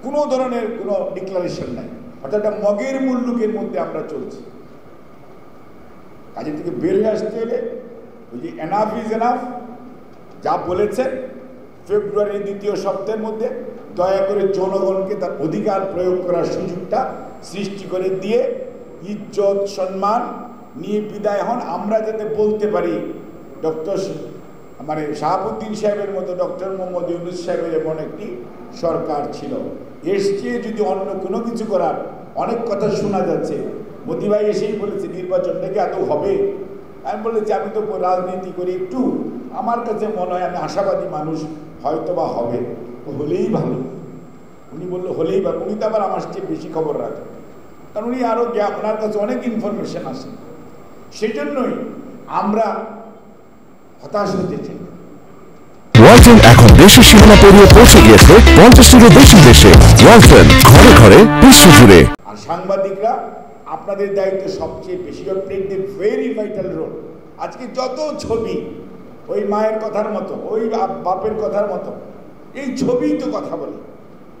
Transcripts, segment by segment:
কোনো ধরনের কোনো ডিক্লারেশন নাই, অর্থাৎ একটা মগের মুল্লুকের মধ্যে আমরা চলছি। কাজে থেকে বের হয়ে আসতে হলে ওই যে এনাফ ইজ এনাফ যা বলেছেন ফেব্রুয়ারির দ্বিতীয় সপ্তাহের মধ্যে দয়া করে জনগণকে তার অধিকার প্রয়োগ করার সুযোগটা সৃষ্টি করে দিয়ে ইজ্জত সম্মান নিয়ে বিদায় হন। আমরা যাতে বলতে পারি ডক্টর শাহাবুদ্দিন সাহেবের মতো ডক্টর মোহাম্মদ ইউনূস সাহেবের এমন একটি সরকার ছিল। এসছে যদি অন্য কোনো কিছু করার অনেক কথা শোনা যাচ্ছে। মোদি ভাই এসেই বলেছে নির্বাচনটা কি আদৌ হবে। আমি বলেছি আমি তো রাজনীতি করি একটু, আমার কাছে মনে হয় আমি আশাবাদী মানুষ, হয়তো বা হবে, হলেই ভালো। উনি বললো হলেই ভালো। উনি তো আবার আমার চেয়ে বেশি খবর রাখেন, কারণ উনি আরও ওনার কাছে অনেক ইনফরমেশন আসে। সেই জন্যই আমরা হতাশ হতে চাই। ওয়ালটন এখন দেশের সীমানা পেরিয়ে পৌঁছে গিয়েছে 50-টিরও বেশি দেশে। ওয়ালটন ঘরে ঘরে বিশ্বজুড়ে। আর সাংবাদিকরা আপনাদের দায়িত্ব সবচেয়ে বেশি, play the very vital role. আজকে যত ছবি ওই মায়ের কথার মতো, ওই বাপের কথার মতো, এই ছবিই তো কথা বলে।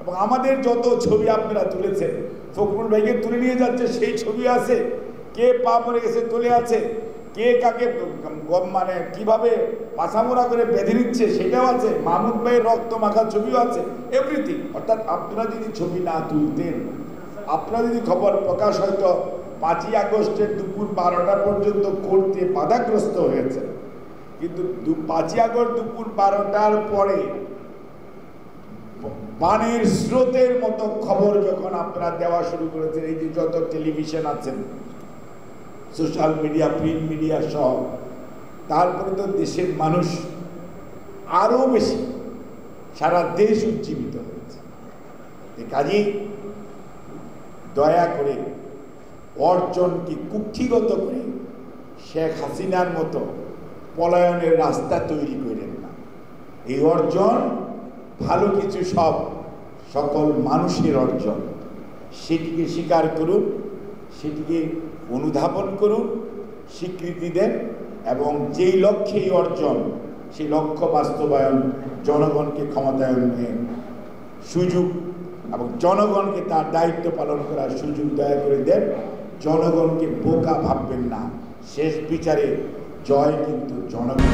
এবং আমাদের যত ছবি আপনারা তুলেছেন, ফখরুল ভাইকে তুলে নিয়ে যাচ্ছে সেই ছবি আছে, কে পা মরে গেছে তুলে আছে, কে কাকে মানে কিভাবে পাছামোড়া করে বেঁধে নিচ্ছে সেটাও আছে, মাহমুদ ভাইয়ের রক্ত মাখা ছবিও আছে, এভরিথিং। অর্থাৎ আপনারা যদি ছবি না তুলতেন, আপনারা যদি খবর প্রকাশ হয়তো 5ই আগস্টের দুপুর 12টা পর্যন্ত করতে বাধাগ্রস্ত হয়েছে, কিন্তু 5ই আগস্ট দুপুর 12টার পরে বানের স্রোতের মতো খবর যখন আপনারা দেওয়া শুরু করেছেন, এই যে যত টেলিভিশন আছেন, সোশ্যাল মিডিয়া, প্রিন্ট মিডিয়া সহ, তারপরে তো দেশের মানুষ আরো বেশি, সারা দেশ উজ্জীবিত হয়েছে। কাজেই দয়া করে অর্জনকে কুক্ষিগত করে শেখ হাসিনার মতো পলায়নের রাস্তা তৈরি করেন না। এই অর্জন ভালো কিছু, সকল মানুষের অর্জন। সেটিকে স্বীকার করুন, সেটিকে অনুধাবন করুন, স্বীকৃতি দেন, এবং যেই লক্ষ্যে এই অর্জন, সেই লক্ষ্য বাস্তবায়ন, জনগণকে ক্ষমতায়নের সুযোগ এবং জনগণকে তার দায়িত্ব পালন করার সুযোগ দয়া করে দেন। জনগণকে বোকা ভাববেন না, শেষ বিচারে জয় কিন্তু জনগণ।